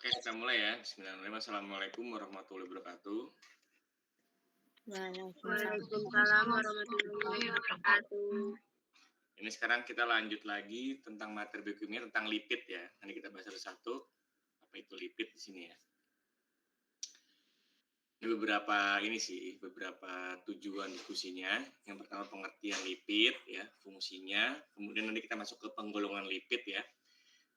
Oke, kita mulai ya. Bismillahirrahmanirrahim. Assalamualaikum warahmatullahi wabarakatuh. Waalaikumsalam warahmatullahi wabarakatuh. Ini sekarang kita lanjut lagi tentang materi biokimia tentang lipid ya. Nanti kita bahas satu-satu. Apa itu lipid di sini ya? Ini beberapa tujuan diskusinya. Yang pertama pengertian lipid ya, fungsinya. Kemudian nanti kita masuk ke penggolongan lipid ya.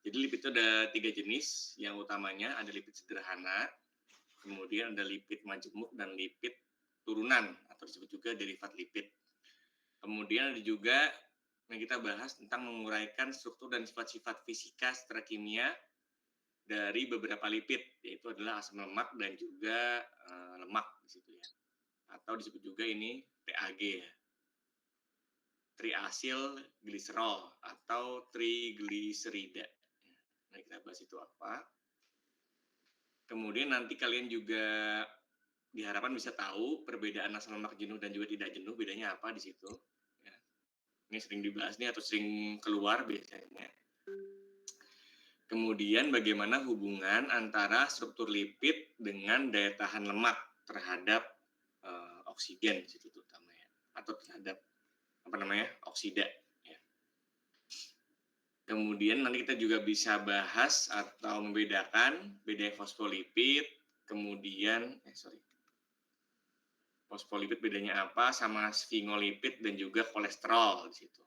Jadi lipid itu ada 3 jenis. Yang utamanya ada lipid sederhana, kemudian ada lipid majemuk dan lipid turunan atau disebut juga derivat lipid. Kemudian ada juga yang kita bahas tentang menguraikan struktur dan sifat-sifat fisika secara kimia dari beberapa lipid, yaitu adalah asam lemak dan juga lemak di situ ya. Atau disebut juga ini TAG ya. Triasil gliserol atau trigliserida. Nah, kita bahas itu apa. Kemudian nanti kalian juga diharapkan bisa tahu perbedaan asam lemak jenuh dan juga tidak jenuh, bedanya apa di situ. Ya. Ini sering dibahas nih atau sering keluar biasanya. Kemudian bagaimana hubungan antara struktur lipid dengan daya tahan lemak terhadap oksigen di situ terutama ya, atau terhadap oksida. Ya. Kemudian nanti kita juga bisa bahas atau membedakan beda fosfolipid, kemudian fosfolipid bedanya apa sama sfingolipid dan juga kolesterol di situ.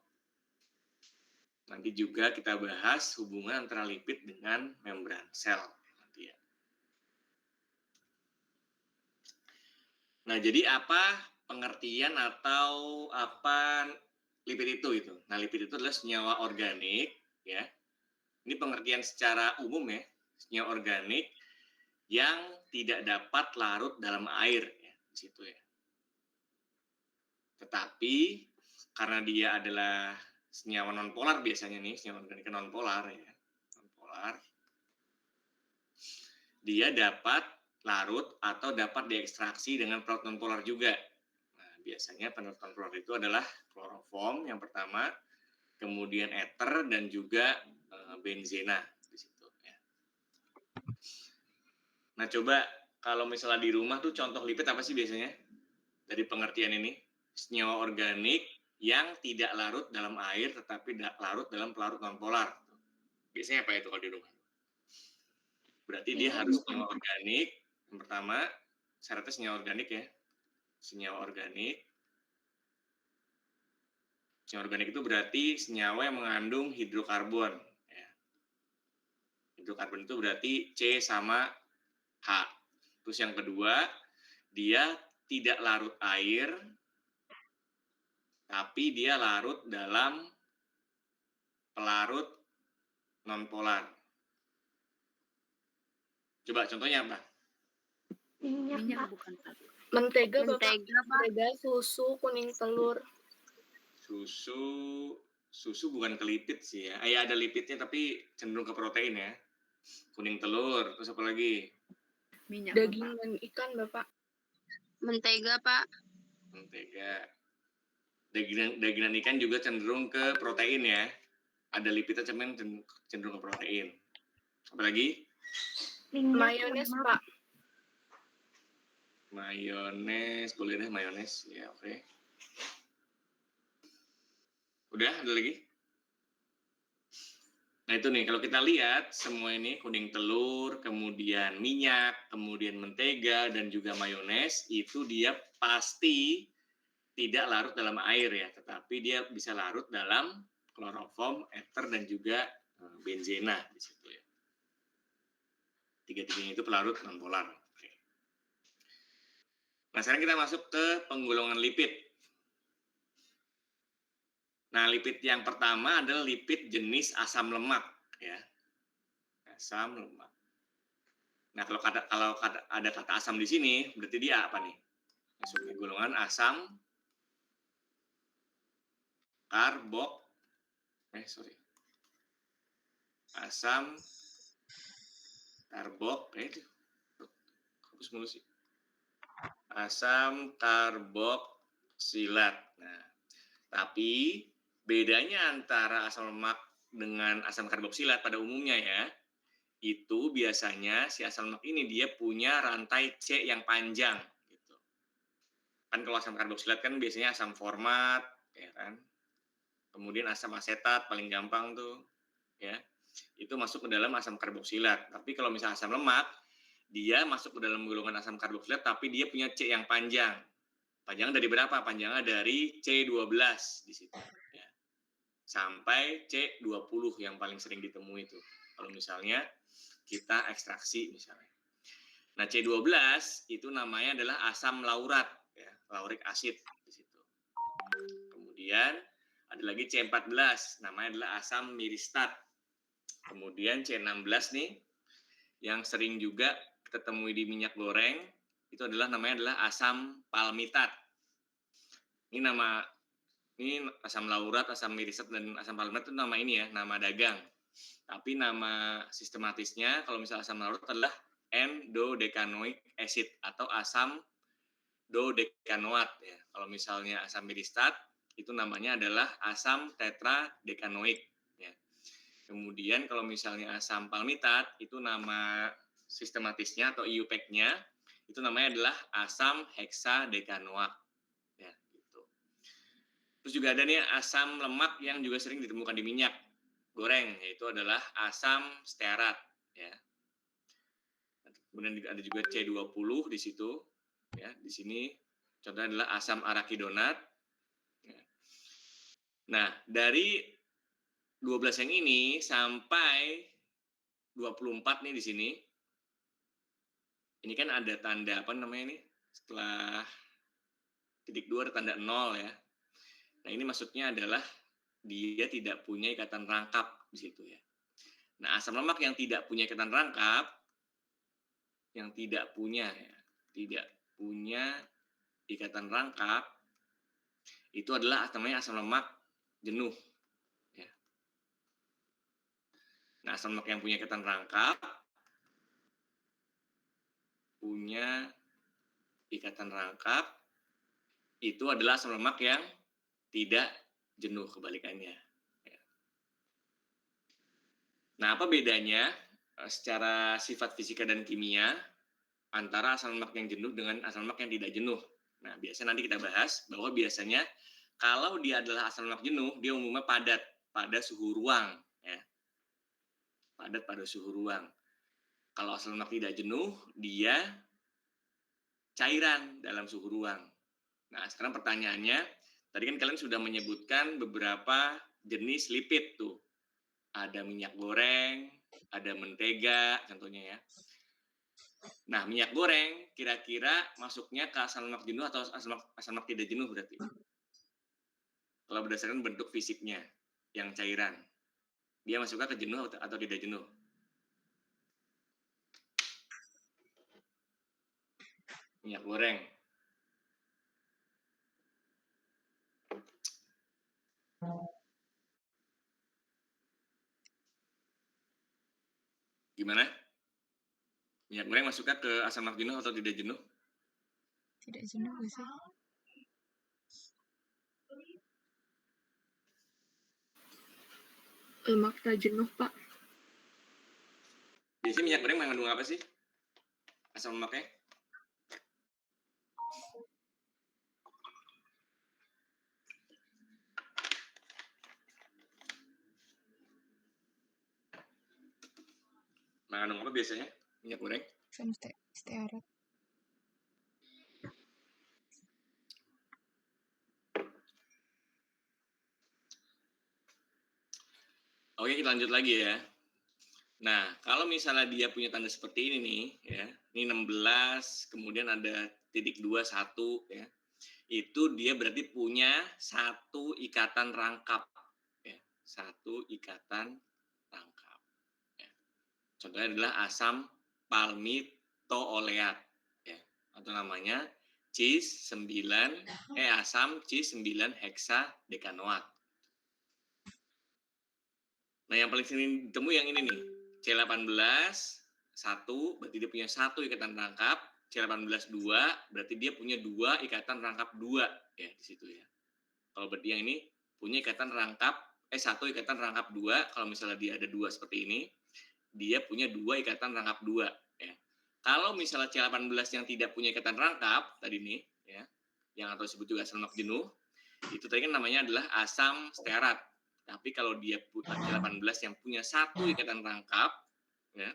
Nanti juga kita bahas hubungan antara lipid dengan membran sel nanti ya. Nah, jadi apa pengertian atau apa lipid itu? Nah, lipid itu adalah senyawa organik ya. Ini pengertian secara umum ya, senyawa organik yang tidak dapat larut dalam air ya, di situ ya. Tetapi karena dia adalah senyawa nonpolar biasanya nih, senyawa organik nonpolar ya. Nonpolar. Dia dapat larut atau dapat diekstraksi dengan pelarut nonpolar juga. Nah, biasanya pelarut nonpolar itu adalah kloroform yang pertama, kemudian ether dan juga benzena di situ ya. Nah, coba kalau misalnya di rumah tuh contoh lipid apa sih biasanya? Dari pengertian ini, senyawa organik yang tidak larut dalam air tetapi larut dalam pelarut nonpolar. Biasanya apa itu kalau di rumah? Berarti dia harus senyawa organik. Yang pertama, syaratnya senyawa organik ya. Senyawa organik. Senyawa organik itu berarti senyawa yang mengandung hidrokarbon. Ya. Hidrokarbon itu berarti C sama H. Terus yang kedua, dia tidak larut air, tapi dia larut dalam pelarut nonpolar. Coba contohnya apa? Minyak bukan Pak. Mentega, susu, kuning telur. Susu bukan ke lipid sih ya. Ya ada lipidnya tapi cenderung ke protein ya. Kuning telur, terus apa lagi? Minyak, Daging Bapak. dan ikan, Bapak. Mentega, Pak. Mentega. Daging dan ikan juga cenderung ke protein ya. Ada lipidnya cenderung ke protein. Apa lagi? Mayones, Pak. Mayones, boleh deh mayones. Ya, oke. Udah, ada lagi? Nah itu nih, kalau kita lihat semua ini kuning telur, kemudian minyak, kemudian mentega, dan juga mayones, itu dia pasti tidak larut dalam air ya, tetapi dia bisa larut dalam kloroform, ether, dan juga benzena di situ ya. Tiga-tiganya itu pelarut nonpolar. Oke. Nah sekarang kita masuk ke penggolongan lipid. Nah lipid yang pertama adalah lipid jenis asam lemak ya. Asam lemak. Nah, kalau ada kata asam di sini, berarti dia apa nih? Masuknya golongan asam asam asam karboksilat. Nah, tapi bedanya antara asam lemak dengan asam karboksilat pada umumnya ya, itu biasanya si asam lemak ini dia punya rantai C yang panjang gitu. Kan kalau asam karboksilat kan biasanya asam format, ya kan? Kemudian asam asetat paling gampang tuh, ya. Itu masuk ke dalam asam karboksilat. Tapi kalau misalnya asam lemak, dia masuk ke dalam golongan asam karboksilat tapi dia punya C yang panjang. Panjangnya dari berapa? Panjangnya dari C12 di situ, ya. Sampai C20 yang paling sering ditemui itu. Kalau misalnya kita ekstraksi misalnya. Nah, C12 itu namanya adalah asam laurat, ya, lauric acid di situ. Kemudian ada lagi C14, namanya adalah asam miristat. Kemudian C16 nih, yang sering juga kita temui di minyak goreng, itu namanya adalah asam palmitat. Ini asam laurat, asam miristat, dan asam palmitat itu nama ini ya, nama dagang. Tapi nama sistematisnya kalau misalnya asam laurat adalah N-dodecanoic acid atau asam dodecanoat ya. Kalau misalnya asam miristat itu namanya adalah asam tetradecanoic ya. Kemudian kalau misalnya asam palmitat itu nama sistematisnya atau IUPAC-nya itu namanya adalah asam heksadecanoat ya gitu. Terus juga ada nih asam lemak yang juga sering ditemukan di minyak goreng, yaitu adalah asam stearat ya. Kemudian ada juga C20 di situ ya. Di sini contohnya adalah asam arakidonat. Ya. Nah, dari 12 yang ini sampai 24 nih di sini. Ini kan ada tanda apa namanya nih? Setelah titik 2 ada tanda 0 ya. Nah, ini maksudnya adalah dia tidak punya ikatan rangkap di situ ya. Nah, asam lemak yang tidak punya ikatan rangkap, yang tidak punya ikatan rangkap, itu adalah namanya asam lemak jenuh. Ya. Nah, asam lemak yang punya ikatan rangkap, itu adalah asam lemak yang tidak jenuh, kebalikannya. Ya. Nah, apa bedanya secara sifat fisika dan kimia antara asam lemak yang jenuh dengan asam lemak yang tidak jenuh? Nah, biasanya nanti kita bahas bahwa biasanya kalau dia adalah asam lemak jenuh, dia umumnya padat pada suhu ruang. Ya. Padat pada suhu ruang. Kalau asam lemak tidak jenuh, dia cairan dalam suhu ruang. Nah, sekarang pertanyaannya, tadi kan kalian sudah menyebutkan beberapa jenis lipid tuh. Ada minyak goreng, ada mentega, contohnya ya. Nah, minyak goreng kira-kira masuknya ke asam lemak jenuh atau asam lemak tidak jenuh berarti? Kalau berdasarkan bentuk fisiknya, yang cairan. Dia masuknya ke jenuh atau tidak jenuh? Minyak goreng. Gimana? Minyak goreng masuknya ke asam lemak jenuh atau tidak jenuh? Tidak jenuh nggak sih? Lemak tak jenuh, Pak. Biasanya minyak goreng mengandung apa sih? Asam lemaknya? Mengandung apa biasanya minyak goreng? Asam stearat. Oke, kita lanjut lagi ya. Nah, kalau misalnya dia punya tanda seperti ini nih, ya, ini 16, kemudian ada titik 21, ya, itu dia berarti punya satu ikatan rangkap, ya, satu ikatan rangkap. Ya. Contohnya adalah asam palmitooleat, ya, atau namanya asam cis-9 heksadekanoat. Nah, yang paling sering ditemui yang ini nih, C18 1 berarti dia punya satu ikatan rangkap, C18 2 berarti dia punya dua ikatan rangkap 2 ya di situ ya. Kalau berarti yang ini punya ikatan rangkap satu ikatan rangkap 2, kalau misalnya dia ada 2 seperti ini, dia punya 2 ikatan rangkap 2 ya. Kalau misalnya C18 yang tidak punya ikatan rangkap tadi nih ya, yang atau disebut juga asam lemak jenuh, itu tadi kan namanya adalah asam stearat. Tapi kalau dia C18 yang punya 1 ikatan rangkap ya,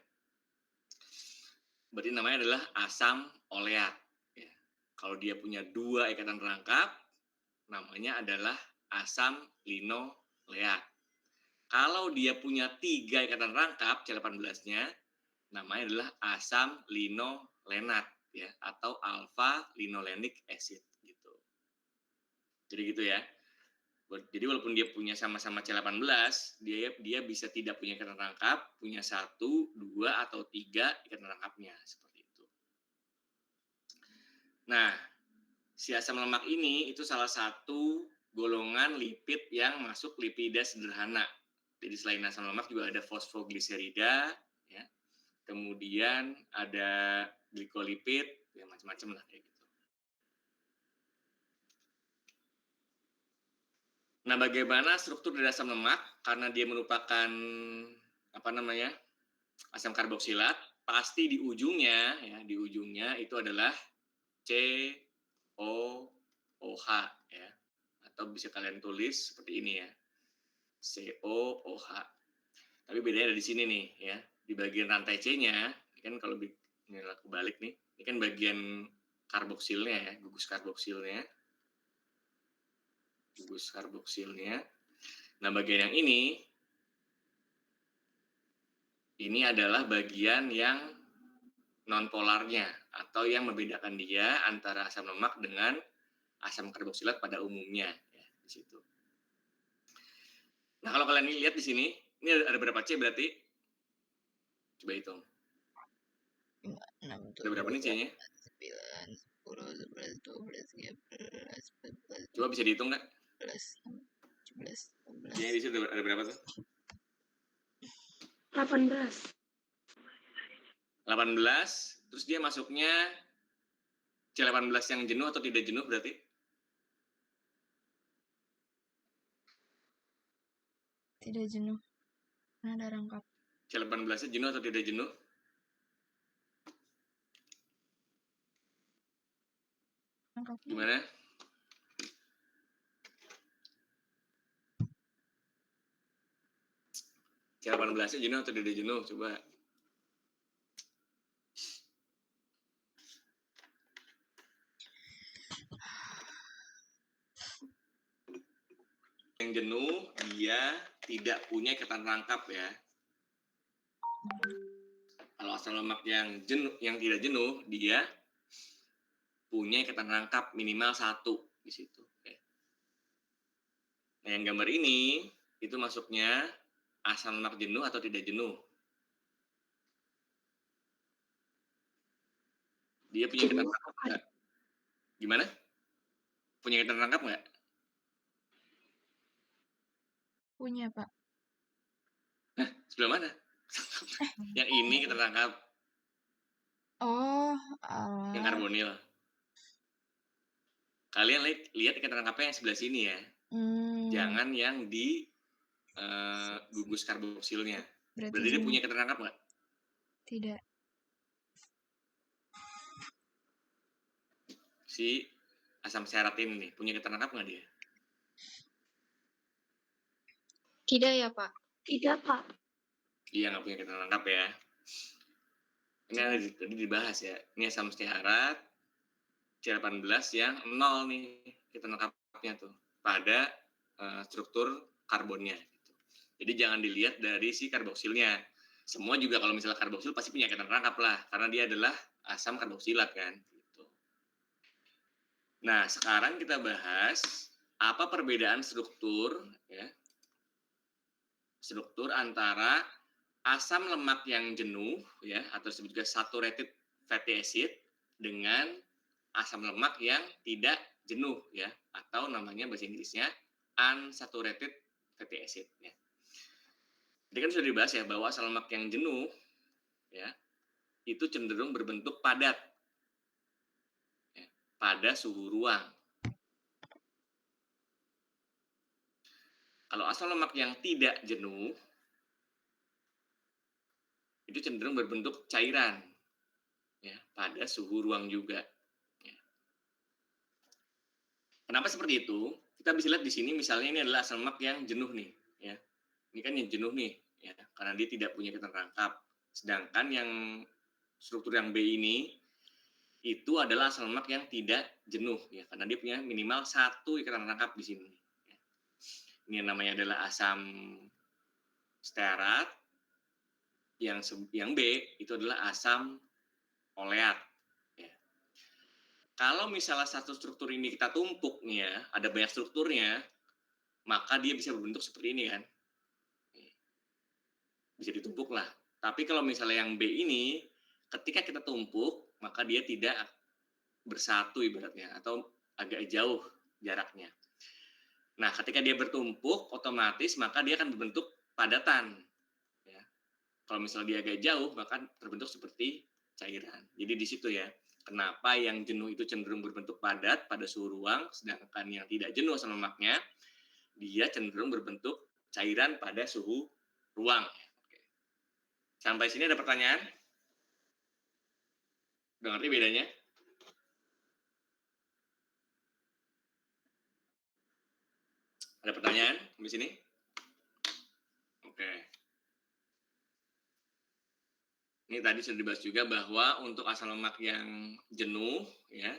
berarti namanya adalah asam oleat ya. Kalau dia punya 2 ikatan rangkap, namanya adalah asam linoleat. Kalau dia punya 3 ikatan rangkap C18-nya, namanya adalah asam linolenat ya, atau alpha linolenic acid gitu. Jadi gitu ya. Jadi walaupun dia punya sama-sama C18, dia bisa tidak punya ikatan rangkap, punya 1, 2 atau 3 ikatan rangkapnya seperti itu. Nah, si asam lemak ini itu salah satu golongan lipid yang masuk lipida sederhana. Jadi selain asam lemak juga ada fosfogliserida, ya. Kemudian ada glikolipid, ya macam-macam lah kayak gitu. Nah, bagaimana struktur dari asam lemak? Karena dia merupakan asam karboksilat, pasti di ujungnya itu adalah COOH ya. Atau bisa kalian tulis seperti ini ya. COOH. Tapi bedanya ada di sini nih ya. Di bagian rantai C-nya, kan kalau ini kebalik nih, ini kan bagian karboksilnya ya, gugus karboksilnya. Nah, bagian yang ini adalah bagian yang nonpolarnya atau yang membedakan dia antara asam lemak dengan asam karboksilat pada umumnya ya, di situ. Nah, kalau kalian lihat di sini, ini ada berapa C berarti? Coba hitung. 6, Ada berapa nih C-nya? 9, 10, 11, 12, 13, 14, Coba bisa dihitung nggak? 17, 18. C-nya di situ ada berapa tuh? 18. 18, terus dia masuknya C18 yang jenuh atau tidak jenuh berarti? Tidak jenuh. Karena ada rangkap. C18-nya jenuh atau tidak jenuh? Rangkapnya Gimana? C18-nya jenuh atau tidak jenuh? Coba. Yang jenuh, dia tidak punya ikatan rangkap ya. Kalau asam lemak yang tidak jenuh, dia punya ikatan rangkap minimal 1 di situ. Nah, yang gambar ini itu masuknya asam lemak jenuh atau tidak jenuh. Dia punya ikatan rangkap nggak? Gimana? Punya ikatan rangkap nggak? punya, Pak. Sebelah mana? Yang ini ikatan rangkap. Oh, Yang karbonil. Kalian lihat ikatan rangkapnya yang sebelah sini ya. Jangan yang di gugus karboksilnya. Berarti dia punya ikatan rangkap nggak? Tidak. Si asam stearat ini nih, punya ikatan rangkap nggak dia? Tidak ya, Pak? Tidak, Pak. Dia nggak punya ikatan rangkap ya. Ini ada tadi dibahas ya. Ini asam stearat C18 yang 0 nih ikatan rangkapnya tuh pada struktur karbonnya. Gitu. Jadi jangan dilihat dari si karboksilnya. Semua juga kalau misalnya karboksil pasti punya ikatan rangkap lah, karena dia adalah asam karboksilat kan. Gitu. Nah, sekarang kita bahas apa perbedaan struktur ya. Struktur antara asam lemak yang jenuh ya, atau disebut juga saturated fatty acid, dengan asam lemak yang tidak jenuh ya, atau namanya bahasa Inggrisnya unsaturated fatty acid ya. Jadi kan sudah dibahas ya bahwa asam lemak yang jenuh ya itu cenderung berbentuk padat ya, pada suhu ruang. Kalau asam lemak yang tidak jenuh itu cenderung berbentuk cairan ya pada suhu ruang juga. Ya. Kenapa seperti itu? Kita bisa lihat di sini misalnya ini adalah asam lemak yang jenuh nih, ya. Ini kan yang jenuh nih, ya, karena dia tidak punya ikatan rangkap. Sedangkan yang struktur yang B ini itu adalah asam lemak yang tidak jenuh, ya, karena dia punya minimal satu ikatan rangkap di sini. Ya. Ini yang namanya adalah asam stearat. Yang B itu adalah asam oleat. Ya. Kalau misalnya satu struktur ini kita tumpuk nih ya, ada banyak strukturnya, maka dia bisa berbentuk seperti ini kan. Bisa ditumpuk lah. Tapi kalau misalnya yang B ini, ketika kita tumpuk, maka dia tidak bersatu ibaratnya, atau agak jauh jaraknya. Nah, ketika dia bertumpuk, otomatis maka dia akan berbentuk padatan. Ya. Kalau misalnya dia agak jauh, maka terbentuk seperti cairan. Jadi di situ ya, kenapa yang jenuh itu cenderung berbentuk padat pada suhu ruang, sedangkan yang tidak jenuh asam lemaknya, dia cenderung berbentuk cairan pada suhu ruang. Oke. Sampai sini ada pertanyaan? Udah ngerti bedanya? Ada pertanyaan di sini? Oke. Ini tadi sudah dibahas juga bahwa untuk asam lemak yang jenuh, ya,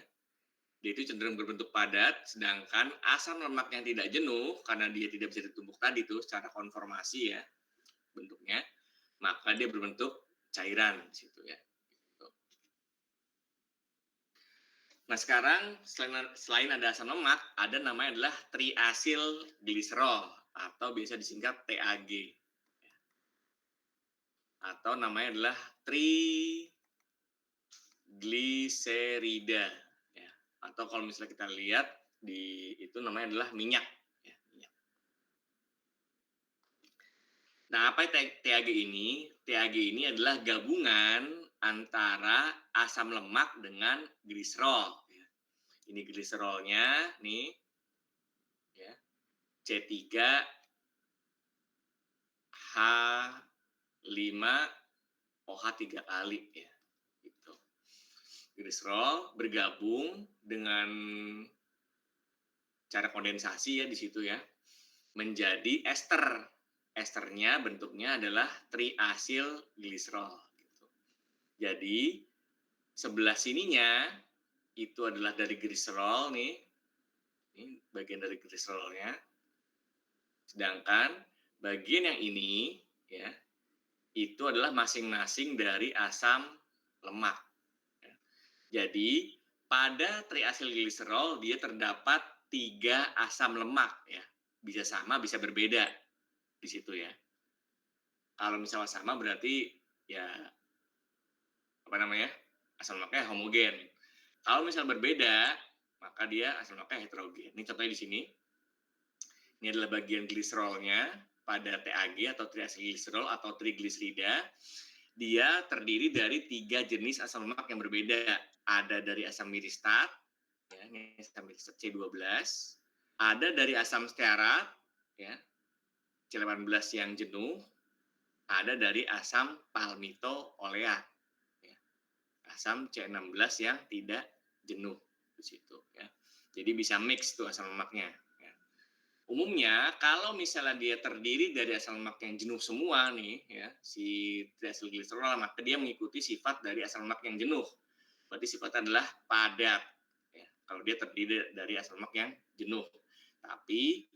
dia itu cenderung berbentuk padat, sedangkan asam lemak yang tidak jenuh, karena dia tidak bisa ditumpuk tadi tuh secara konformasi ya bentuknya, maka dia berbentuk cairan di situ ya. Nah sekarang selain ada asam lemak, ada namanya adalah triasil gliserol atau biasa disingkat TAG. Atau namanya adalah trigliserida ya. Atau kalau misalnya kita lihat di itu namanya adalah minyak ya, minyak. Nah, apa TAG ini? TAG ini adalah gabungan antara asam lemak dengan gliserol ya. Ini gliserolnya nih ya. C3H5OH 3 kali ya. Gitu. Gliserol bergabung dengan cara kondensasi ya di situ ya menjadi ester. Esternya bentuknya adalah triasil gliserol gitu. Jadi sebelah sininya itu adalah dari gliserol nih. Ini bagian dari gliserolnya. Sedangkan bagian yang ini ya itu adalah masing-masing dari asam lemak. Jadi pada triasil gliserol dia terdapat 3 asam lemak ya. Bisa sama, bisa berbeda di situ ya. Kalau misalnya sama berarti ya apa namanya? Asam lemaknya homogen. Kalau misalnya berbeda, maka dia asam lemaknya heterogen. Ini contohnya di sini. Ini adalah bagian gliserolnya pada TAG atau triasil gliserol atau trigliserida. Dia terdiri dari 3 jenis asam lemak yang berbeda. Ada dari asam miristat, ya, ini asam miristat C12. Ada dari asam stearat, ya, C18 yang jenuh. Ada dari asam palmito-oleat, ya, asam C16 yang tidak jenuh di situ. Ya. Jadi bisa mix tuh asam lemaknya. Ya. Umumnya kalau misalnya dia terdiri dari asam lemak yang jenuh semua nih, ya, si triasil gliserol, maka dia mengikuti sifat dari asam lemak yang jenuh. Berarti sifatnya adalah padat. Ya, kalau dia terdiri dari asam lemak yang jenuh. Tapi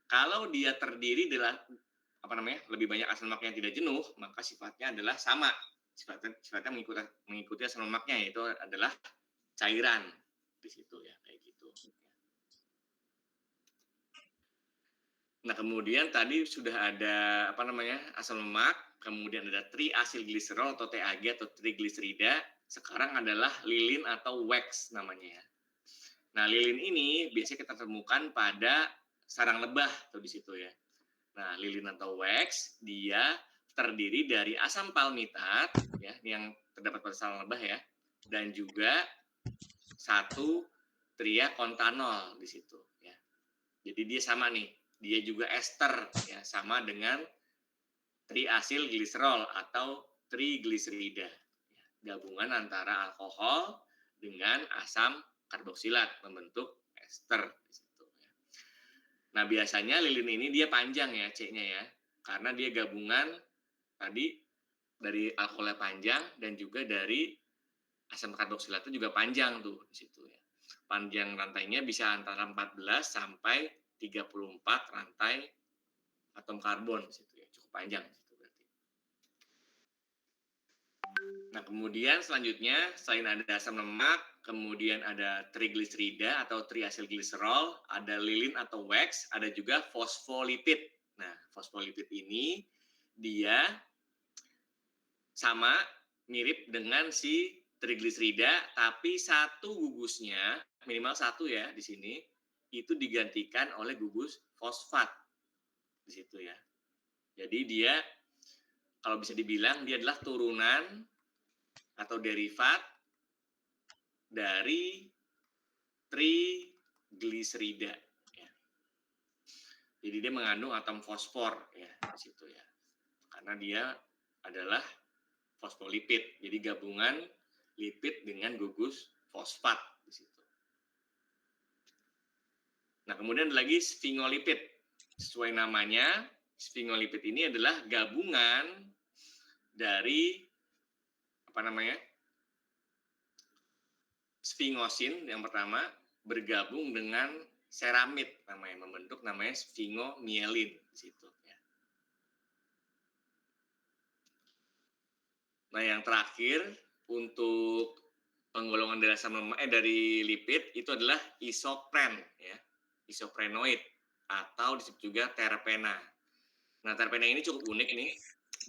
kalau dia terdiri dari lebih banyak asam lemak yang tidak jenuh, maka sifatnya adalah sama. Sifatnya mengikuti asam lemaknya, yaitu adalah cairan di situ ya, kayak gitu. Nah, kemudian tadi sudah ada asam lemak, kemudian ada triasil gliserol atau TAG atau trigliserida. Sekarang adalah lilin atau wax namanya ya. Nah, lilin ini biasanya kita temukan pada sarang lebah tuh di situ ya. Nah, lilin atau wax dia terdiri dari asam palmitat ya, yang terdapat pada sarang lebah ya, dan juga 1 triakontanol di situ ya. Jadi dia sama nih, dia juga ester ya, sama dengan triasil gliserol atau trigliserida. Gabungan antara alkohol dengan asam karboksilat membentuk ester. Nah, biasanya lilin ini dia panjang ya C-nya ya, karena dia gabungan tadi dari alkoholnya panjang dan juga dari asam karboksilat itu juga panjang tuh di situ ya. Panjang rantainya bisa antara 14 sampai 34 rantai atom karbon di situ ya, cukup panjang di situ berarti. Nah, kemudian selanjutnya selain ada asam lemak, kemudian ada trigliserida atau triasilgliserol, ada lilin atau wax, ada juga fosfolipid. Nah, fosfolipid ini dia sama mirip dengan si trigliserida, tapi satu gugusnya, minimal satu ya di sini, itu digantikan oleh gugus fosfat di situ ya. Jadi dia kalau bisa dibilang dia adalah turunan atau derivat dari trigliserida ya. Jadi dia mengandung atom fosfor ya di situ ya. Karena dia adalah fosfolipid. Jadi gabungan lipid dengan gugus fosfat di situ. Nah, kemudian ada lagi sfingolipid. Sesuai namanya, sfingolipid ini adalah gabungan dari sfingosin yang pertama bergabung dengan seramid namanya sfingomielin di situ ya. Nah, yang terakhir untuk penggolongan dari asam lemak dari lipid itu adalah isopren ya. Isoprenoid atau disebut juga terpena. Nah, terpena ini cukup unik nih.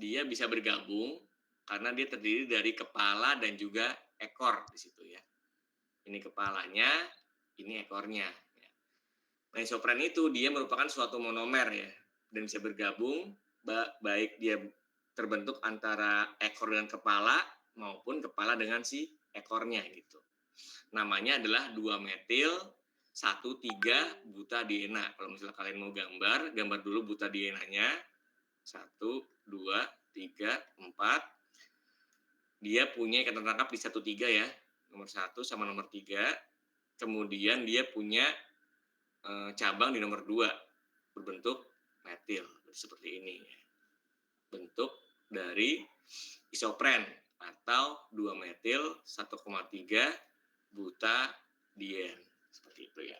Dia bisa bergabung karena dia terdiri dari kepala dan juga ekor di situ ya. Ini kepalanya, ini ekornya. Nah, isopren itu dia merupakan suatu monomer ya, dan bisa bergabung baik dia terbentuk antara ekor dengan kepala maupun kepala dengan si ekornya gitu. Namanya adalah 2-metil 1,3 butadiena. Kalau misalnya kalian mau gambar dulu butadienanya. 1, 2, 3, 4. Dia punya ikatan tangkap di 1,3 ya. Nomor 1 sama nomor 3. Kemudian dia punya cabang di nomor 2 berbentuk metil seperti ini. Bentuk dari isopren atau 2-metil 1,3 butadien seperti itu ya.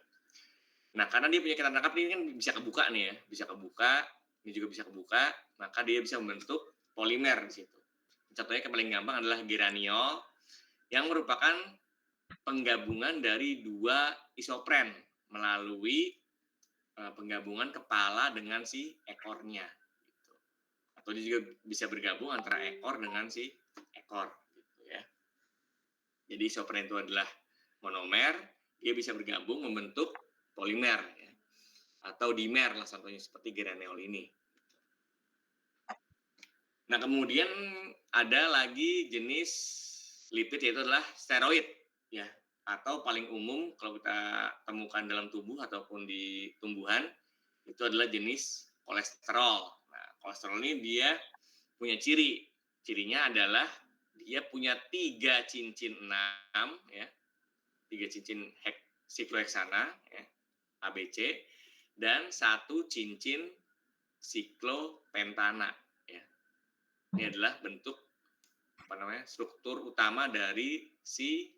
Nah, karena dia punya ikatan tangkap ini kan bisa kebuka nih ya, bisa kebuka, ini juga bisa kebuka, maka dia bisa membentuk polimer di situ. Contohnya yang paling gampang adalah geraniol yang merupakan penggabungan dari 2 isopren melalui penggabungan kepala dengan si ekornya gitu. Atau dia juga bisa bergabung antara ekor dengan si ekor gitu ya. Jadi isopren itu adalah monomer, dia bisa bergabung membentuk polimer ya. Atau dimer lah contohnya seperti geraniol ini. Nah, kemudian ada lagi jenis lipid yaitu adalah steroid ya, atau paling umum kalau kita temukan dalam tubuh ataupun di tumbuhan itu adalah jenis kolesterol. Nah, kolesterol ini dia punya cirinya adalah dia punya 3 cincin 6 ya, 3 cincin sikloheksana ya, ABC, dan 1 cincin siklopentana ya. Ini adalah bentuk struktur utama dari si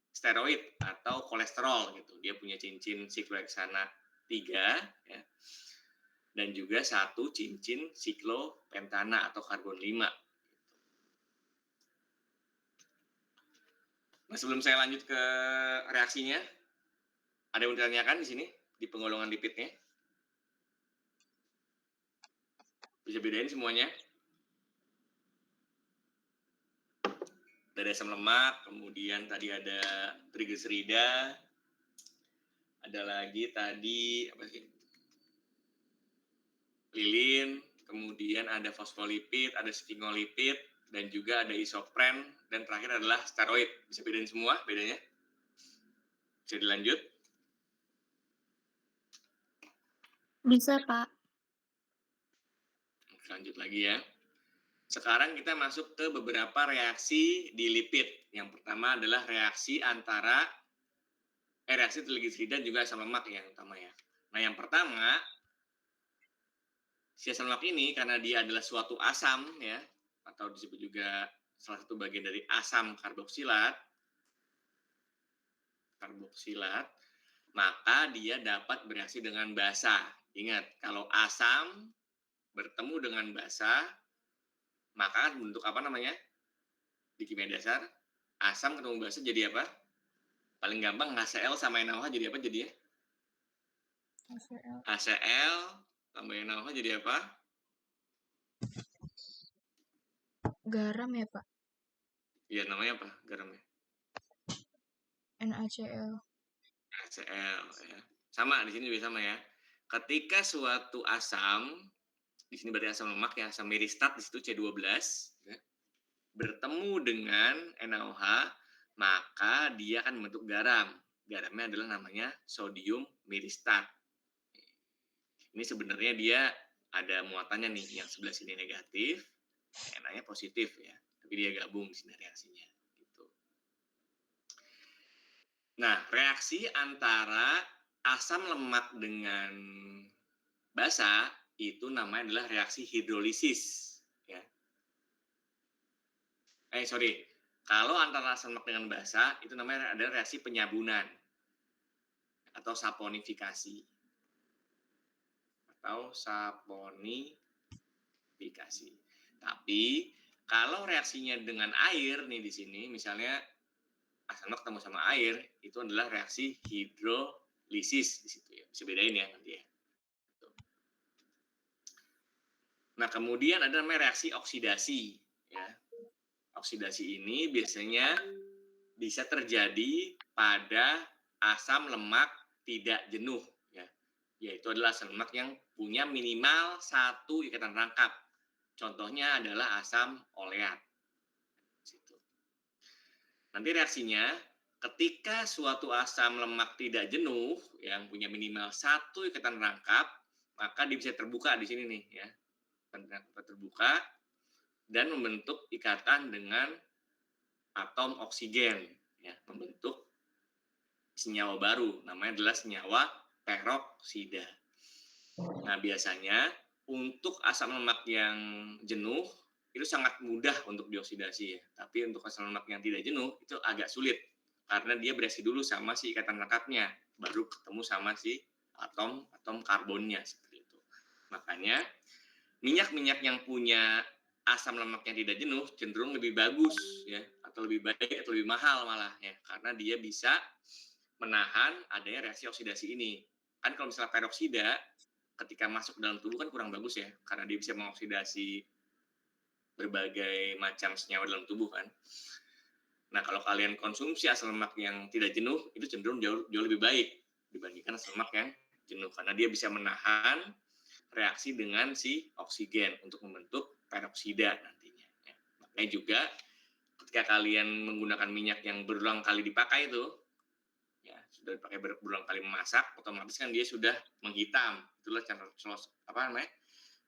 steroid atau kolesterol gitu. Dia punya cincin sikloheksana 3 ya. Dan juga 1 cincin siklopentana atau karbon 5. Nah, sebelum saya lanjut ke reaksinya, ada yang ditanyakan di sini di penggolongan lipidnya? Bisa bedain semuanya? Dari asam lemak, kemudian tadi ada trigliserida, ada lagi tadi apa sih? Lilin, kemudian ada fosfolipid, ada sfingolipid, dan juga ada isopren, dan terakhir adalah steroid. Bisa bedain semua bedanya? Bisa dilanjut? Bisa, Pak. Lanjut lagi ya. Sekarang kita masuk ke beberapa reaksi di lipid. Yang pertama adalah reaksi antara reaksi trigliserida dan juga asam lemak yang utama ya. Nah, yang pertama, si asam lemak ini karena dia adalah suatu asam ya, atau disebut juga salah satu bagian dari asam karboksilat, maka dia dapat bereaksi dengan basa. Ingat, kalau asam bertemu dengan basa, maka bentuk apa namanya? Di kimia dasar, asam ketemu basa jadi apa? Paling gampang HCl sama NaOH jadi apa jadinya? HCl. HCl tambah NaOH jadi apa? Garam ya, Pak? Ya namanya apa garamnya? NaCl. HCl ya. Sama di sini juga sama ya. Ketika suatu asam, di sini berarti asam lemak ya, asam miristat di situ C12 ya, bertemu dengan NaOH, maka dia akan membentuk garam. Garamnya adalah namanya sodium miristat. Ini sebenarnya dia ada muatannya nih, yang sebelah sini negatif, Na-nya positif ya, tapi dia gabung di sini reaksinya. Gitu. Nah, reaksi antara asam lemak dengan basa itu namanya adalah reaksi hidrolisis. Ya. Kalau antara asam lemak dengan basa itu namanya adalah reaksi penyabunan atau saponifikasi. Tapi kalau reaksinya dengan air nih di sini, misalnya asam lemak ketemu sama air, itu adalah reaksi hidrolisis di situ ya. Bisa bedain ya nanti ya. Nah, kemudian ada namanya reaksi oksidasi ya. Oksidasi ini biasanya bisa terjadi pada asam lemak tidak jenuh ya. Yaitu adalah asam lemak yang punya minimal satu ikatan rangkap. Contohnya adalah asam oleat. Nanti reaksinya, ketika suatu asam lemak tidak jenuh yang punya minimal satu ikatan rangkap, maka dia bisa terbuka di sini nih ya. Terbuka dan membentuk ikatan dengan atom oksigen ya, membentuk senyawa baru, namanya adalah senyawa peroksida. Nah, biasanya untuk asam lemak yang jenuh itu sangat mudah untuk dioksidasi ya. Tapi untuk asam lemak yang tidak jenuh itu agak sulit karena dia bereaksi dulu sama si ikatan rangkapnya, baru ketemu sama si atom karbonnya seperti itu. Makanya minyak-minyak yang punya asam lemak yang tidak jenuh cenderung lebih bagus ya, atau lebih baik atau lebih mahal malah ya, karena dia bisa menahan adanya reaksi oksidasi ini. Kan kalau misalnya peroksida ketika masuk ke dalam tubuh kan kurang bagus ya, karena dia bisa mengoksidasi berbagai macam senyawa dalam tubuh kan. Nah, kalau kalian konsumsi asam lemak yang tidak jenuh, itu cenderung jauh lebih baik dibandingkan asam lemak yang jenuh, karena dia bisa menahan reaksi dengan si oksigen untuk membentuk peroksida nantinya. Ya. Makanya juga ketika kalian menggunakan minyak yang berulang kali dipakai itu, ya sudah dipakai berulang kali memasak, otomatis kan dia sudah menghitam. Itulah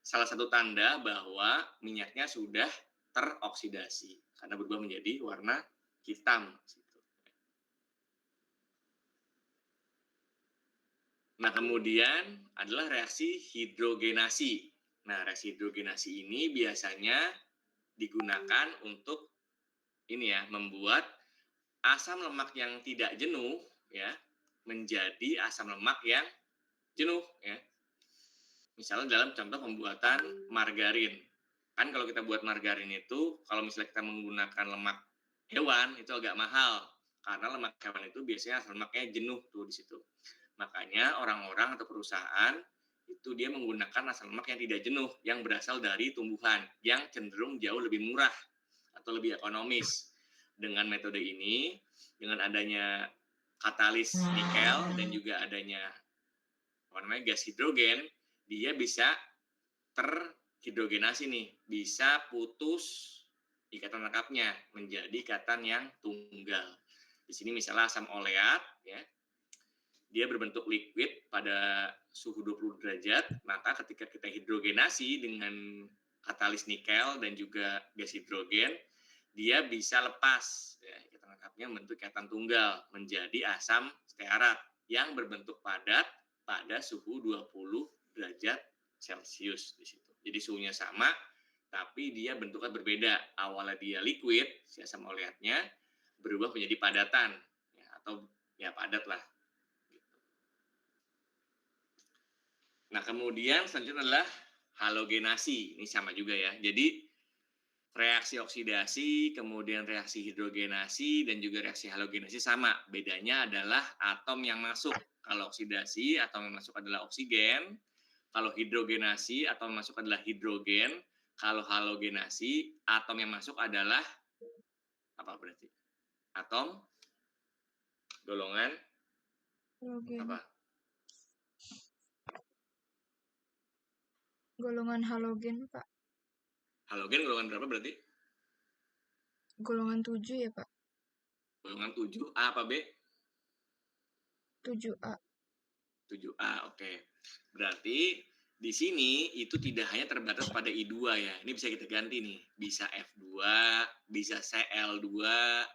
salah satu tanda bahwa minyaknya sudah teroksidasi karena berubah menjadi warna hitam. Nah, kemudian adalah reaksi hidrogenasi. Nah, reaksi hidrogenasi ini biasanya digunakan untuk ini ya, membuat asam lemak yang tidak jenuh ya menjadi asam lemak yang jenuh ya. Misalnya dalam contoh pembuatan margarin. Kan kalau kita buat margarin itu, kalau misalnya kita menggunakan lemak hewan itu agak mahal karena lemak hewan itu biasanya asam lemaknya jenuh tuh di situ. Makanya orang-orang atau perusahaan itu dia menggunakan asam lemak yang tidak jenuh yang berasal dari tumbuhan yang cenderung jauh lebih murah atau lebih ekonomis. Dengan metode ini, dengan adanya katalis nikel dan juga adanya gas hidrogen, dia bisa terhidrogenasi nih, bisa putus ikatan rangkapnya menjadi ikatan yang tunggal. Di sini misalnya asam oleat ya, dia berbentuk liquid pada suhu 20 derajat, maka ketika kita hidrogenasi dengan katalis nikel dan juga gas hidrogen, dia bisa lepas ya, ikatan lengkapnya membentuk ikatan tunggal menjadi asam stearat yang berbentuk padat pada suhu 20 derajat Celcius di situ. Jadi suhunya sama tapi dia bentuknya berbeda. Awalnya dia liquid, si asam oleatnya berubah menjadi padatan ya, atau ya padat lah. Gitu. Nah kemudian selanjutnya adalah halogenasi. Ini sama juga ya. Jadi reaksi oksidasi, kemudian reaksi hidrogenasi, dan juga reaksi halogenasi sama. Bedanya adalah atom yang masuk. Kalau oksidasi, atom yang masuk adalah oksigen. Kalau hidrogenasi, atom yang masuk adalah hidrogen. Kalau halogenasi, atom yang masuk adalah apa berarti? Atom golongan Halogen. apa? Golongan halogen, Pak. Halogen golongan berapa berarti? Golongan 7 ya, Pak? Golongan 7, A apa B? 7A. 7A, oke. Berarti di sini itu tidak hanya terbatas pada I2 ya. Ini bisa kita ganti nih. Bisa F2, bisa Cl2,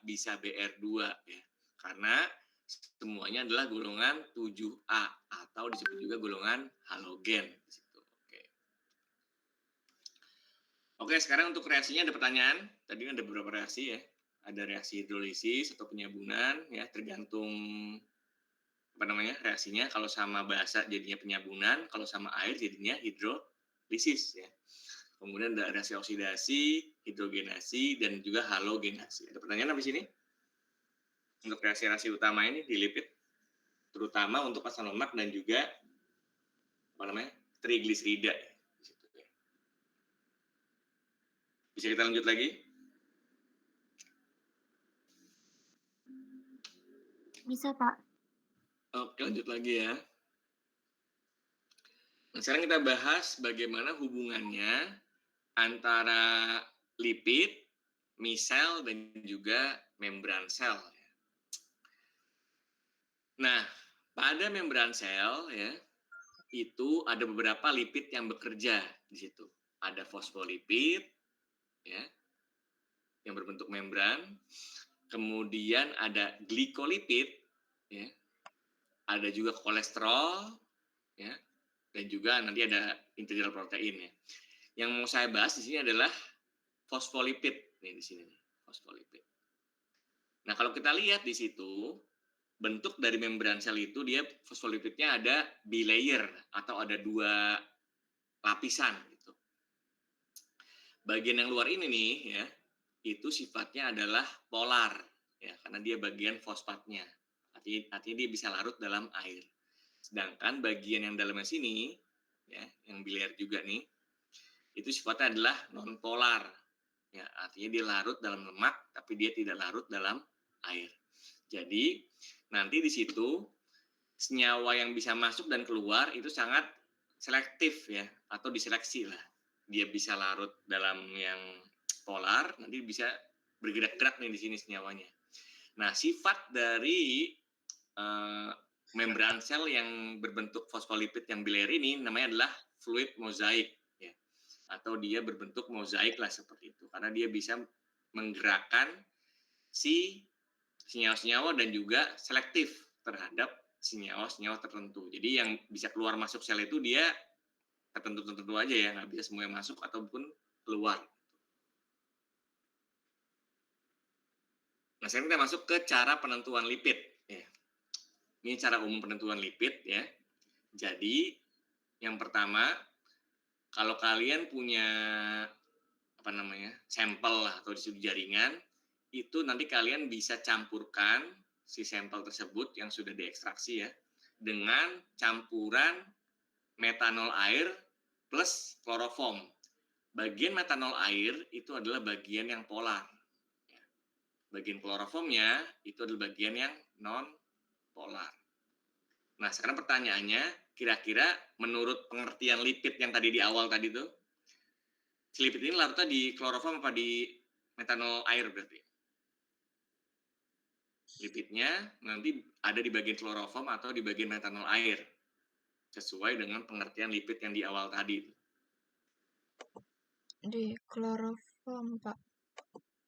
bisa Br2 ya. Karena semuanya adalah golongan 7A atau disebut juga golongan halogen. Oke. Oke, sekarang untuk reaksinya ada pertanyaan. Tadi ada beberapa reaksi ya. Ada reaksi hidrolisis atau penyabunan ya, tergantung apa namanya reaksinya. Kalau sama basa jadinya penyabunan, kalau sama air jadinya hidrolisis ya. Kemudian ada reaksi oksidasi, hidrogenasi, dan juga halogenasi. Ada pertanyaan apa di sini? Untuk reaksi-reaksi utama ini di lipid, terutama untuk asam lemak dan juga apa namanya trigliserida. Bisa kita lanjut lagi? Bisa, Pak. Oke, lanjut lagi ya. Nah, sekarang kita bahas bagaimana hubungannya antara lipid, misel, dan juga membran sel. Nah, pada membran sel ya, itu ada beberapa lipid yang bekerja di situ. Ada fosfolipid ya, yang berbentuk membran. Kemudian ada glikolipid ya. Ada juga kolesterol ya, dan juga nanti ada integral protein ya. Yang mau saya bahas di sini adalah fosfolipid nih di sini nih, fosfolipid. Nah, kalau kita lihat di situ bentuk dari membran sel itu dia fosfolipidnya ada bilayer atau ada dua lapisan gitu. Bagian yang luar ini nih ya, itu sifatnya adalah polar ya, karena dia bagian fosfatnya. Artinya dia bisa larut dalam air. Sedangkan bagian yang dalamnya sini ya, yang bilayer juga nih, itu sifatnya adalah non polar. Ya, artinya dia larut dalam lemak tapi dia tidak larut dalam air. Jadi nanti di situ senyawa yang bisa masuk dan keluar itu sangat selektif ya, atau diseleksi lah. Dia bisa larut dalam yang polar, nanti bisa bergerak-gerak nih di sini senyawanya. Nah, sifat dari membran sel yang berbentuk fosfolipid yang bilayer ini namanya adalah fluid mozaik ya. Atau dia berbentuk mozaik lah seperti itu, karena dia bisa menggerakkan si senyawa-senyawa dan juga selektif terhadap senyawa-senyawa tertentu. Jadi yang bisa keluar masuk sel itu dia tertentu-tertentu aja ya, nggak bisa semua yang masuk ataupun keluar. Nah, sekarang kita masuk ke cara penentuan lipid. Ya. Ini cara umum penentuan lipid ya. Jadi yang pertama, kalau kalian punya apa namanya sampel atau di jaringan, itu nanti kalian bisa campurkan si sampel tersebut yang sudah diekstraksi ya dengan campuran metanol air plus kloroform. Bagian metanol air itu adalah bagian yang polar. Bagian kloroformnya itu adalah bagian yang non polar. Nah, sekarang pertanyaannya, kira-kira menurut pengertian lipid yang tadi di awal tadi tuh, si lipid ini larutnya di kloroform apa di metanol air berarti? Lipidnya nanti ada di bagian kloroform atau di bagian metanol air, sesuai dengan pengertian lipid yang di awal tadi. Di kloroform, Pak.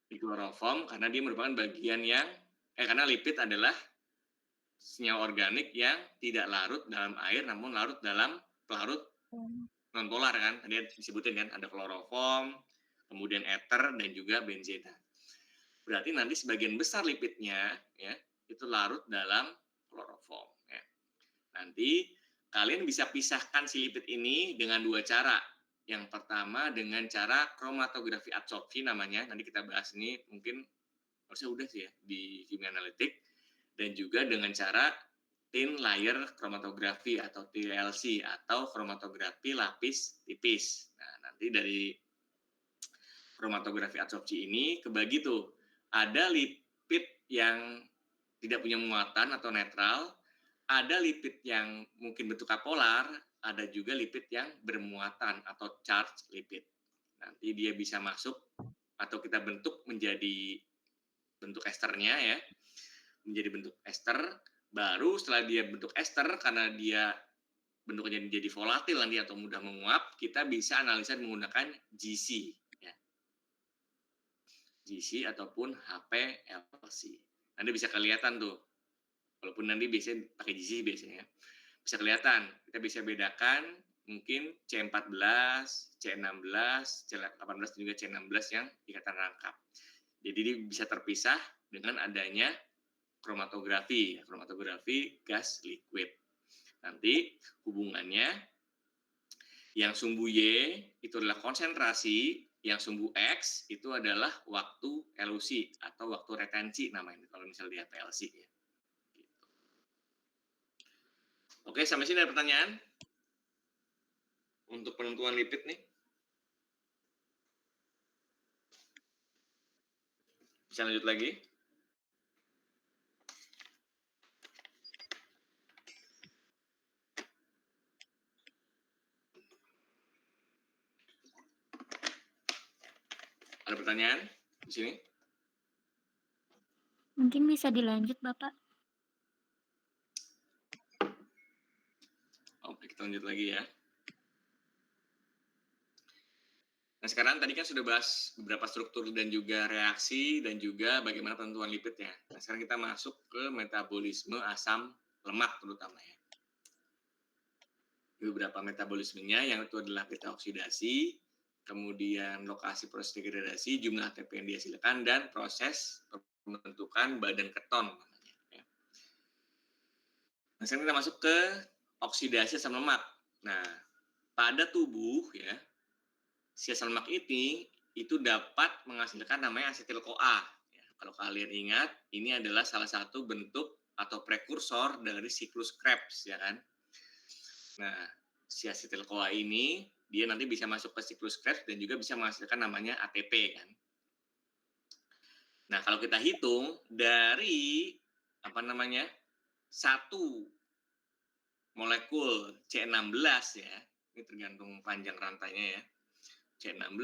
Di kloroform karena dia merupakan bagian yang karena lipid adalah senyawa organik yang tidak larut dalam air namun larut dalam pelarut nonpolar kan. Tadi disebutin kan ada kloroform, kemudian ether dan juga benzena. Berarti nanti sebagian besar lipidnya ya itu larut dalam kloroform ya. Nanti kalian bisa pisahkan si lipid ini dengan dua cara. Yang pertama dengan cara kromatografi adsorpsi namanya. Nanti kita bahas ini mungkin harusnya udah sih ya di kimia analitik. Dan juga dengan cara thin layer kromatografi atau TLC atau kromatografi lapis tipis. Nah, nanti dari kromatografi adsorpsi ini kebagi tuh. Ada lipid yang tidak punya muatan atau netral, ada lipid yang mungkin bentuk apolar, ada juga lipid yang bermuatan atau charged lipid. Nanti dia bisa masuk atau kita bentuk menjadi bentuk esternya ya, menjadi bentuk ester. Baru setelah dia bentuk ester, karena dia bentuknya menjadi volatil nanti atau mudah menguap, kita bisa analisa menggunakan GC ya. GC ataupun HPLC. Nanti bisa kelihatan tuh. Walaupun nanti biasanya pakai GC biasanya. Bisa kelihatan. Kita bisa bedakan mungkin C14, C16, C18 dan juga C16 yang ikatan rangkap. Jadi dia bisa terpisah dengan adanya kromatografi, kromatografi gas liquid. Nanti hubungannya yang sumbu Y itu adalah konsentrasi, yang sumbu X itu adalah waktu elusi atau waktu retensi namanya kalau misalnya di HPLC ya. Gitu. Oke, sampai sini ada pertanyaan? Untuk penentuan lipid nih. Bisa lanjut lagi? Ada pertanyaan di sini? Mungkin bisa dilanjut, Bapak. Oke, kita lanjut lagi ya. Nah, sekarang tadi kan sudah bahas beberapa struktur dan juga reaksi dan juga bagaimana penentuan lipidnya. Nah, sekarang kita masuk ke metabolisme asam lemak terutama ya. Beberapa metabolismenya yang itu adalah beta oksidasi, kemudian lokasi proses degradasi, jumlah ATP yang dihasilkan, dan proses pembentukan badan keton namanya. Ya. Nah, sekarang kita masuk ke oksidasi asam lemak. Nah, pada tubuh ya, si asam lemak ini itu dapat menghasilkan namanya asetil-CoA. Ya, kalau kalian ingat, ini adalah salah satu bentuk atau prekursor dari siklus Krebs, ya kan? Nah, si asetil-CoA ini dia nanti bisa masuk ke siklus Krebs dan juga bisa menghasilkan namanya ATP kan. Nah, kalau kita hitung dari satu molekul C16 ya, ini tergantung panjang rantainya ya. C16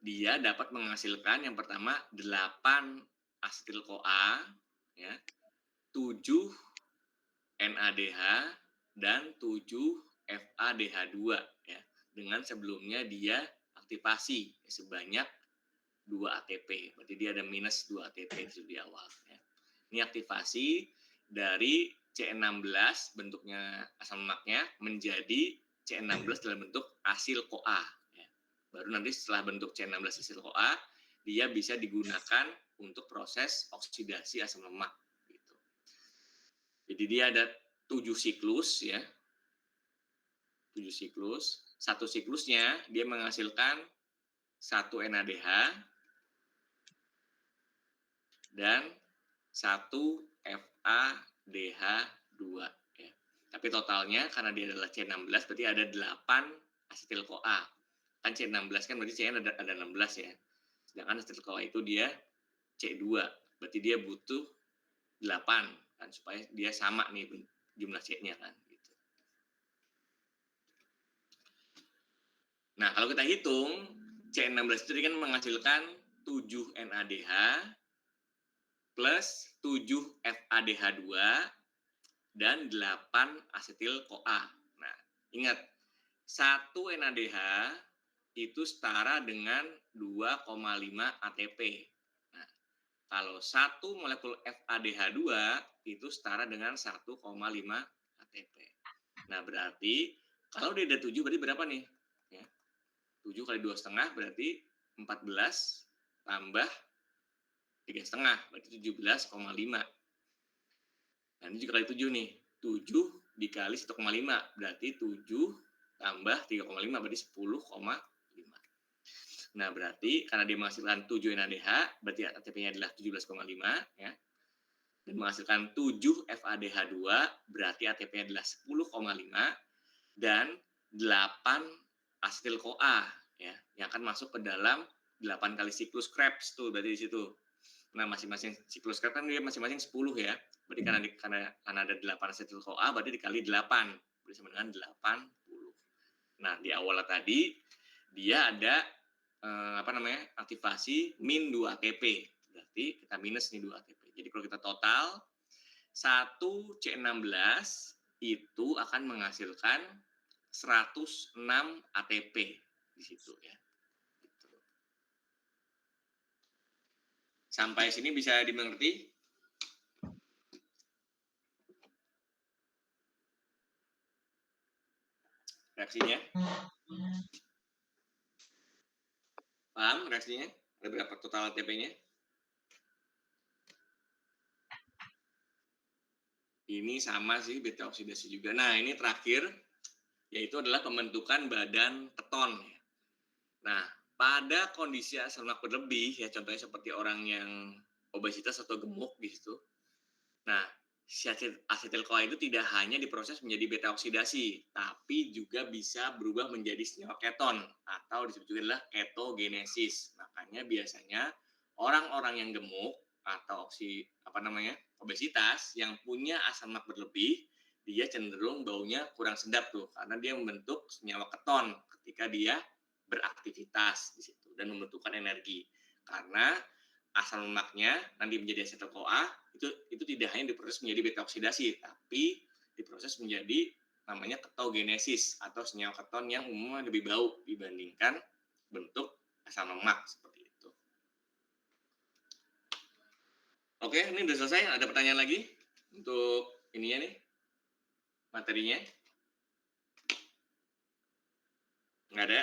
dia dapat menghasilkan yang pertama 8 asetil-CoA ya, 7 NADH dan 7 FADH2 ya. Dengan sebelumnya dia aktivasi sebanyak 2 ATP. Berarti dia ada minus 2 ATP di awal ya. Ini aktivasi dari C16 bentuknya asam lemaknya menjadi C16 dalam bentuk asil CoA ya. Baru nanti setelah bentuk C16 asil CoA dia bisa digunakan untuk proses oksidasi asam lemak. Jadi dia ada 7 siklus ya. 7 siklus. Satu siklusnya dia menghasilkan 1 NADH dan 1 FADH2 ya. Tapi totalnya karena dia adalah C16 berarti ada 8 asetil-CoA. Kan C16 kan berarti C-nya ada 16 ya. Sedangkan asetil-CoA itu dia C2. Berarti dia butuh 8 kan supaya dia sama nih jumlah C-nya kan gitu. Nah, kalau kita hitung C16 itu kan menghasilkan 7 NADH plus 7 FADH2 dan 8 asetil-CoA. Nah, ingat 1 NADH itu setara dengan 2,5 ATP. Nah, kalau 1 molekul FADH2 itu setara dengan 1,5 ATP. Nah, berarti kalau dia ada 7 berarti berapa nih? Ya. 7 kali 2,5 berarti 14 tambah 3,5 berarti 17,5. Nah, ini 7 kali 7 nih. 7 dikali 1,5 berarti 7 tambah 3,5 berarti 10,5. Nah, berarti karena dia menghasilkan 7 NADH, berarti ATP-nya adalah 17,5 ya. Dan menghasilkan 7 FADH2, berarti ATP-nya adalah 10,5 dan 8 asetil-CoA ya, yang akan masuk ke dalam 8 kali siklus Krebs tuh berarti di situ. Nah, masing-masing siklus Krebs kan dia masing-masing 10 ya. Berarti karena ada 8 asetil-CoA berarti dikali 8, berarti sama dengan 80. Nah, di awal tadi dia ada aktivasi min 2 ATP. Berarti kita minus nih 2 ATP. Jadi kalau kita total 1 C16 itu akan menghasilkan 106 ATP di situ ya. Gitu. Sampai sini bisa dimengerti? Reaksinya? Paham reaksinya? Ada berapa total ATP-nya? Ini sama sih beta oksidasi juga. Nah, ini terakhir yaitu adalah pembentukan badan keton. Nah, pada kondisi asam lemak berlebih ya, contohnya seperti orang yang obesitas atau gemuk gitu. Nah, si asetil-CoA itu tidak hanya diproses menjadi beta oksidasi, tapi juga bisa berubah menjadi senyawa keton atau disebut juga adalah ketogenesis. Makanya biasanya orang-orang yang gemuk atau obesitas yang punya asam lemak berlebih, dia cenderung baunya kurang sedap tuh karena dia membentuk senyawa keton ketika dia beraktivitas di situ dan membutuhkan energi. Karena asam lemaknya nanti menjadi asetil-CoA itu tidak hanya diproses menjadi beta oksidasi, tapi diproses menjadi namanya ketogenesis atau senyawa keton yang umumnya lebih bau dibandingkan bentuk asam lemak seperti itu. Oke, ini udah selesai. Ada pertanyaan lagi untuk ininya nih, materinya? Nggak ada.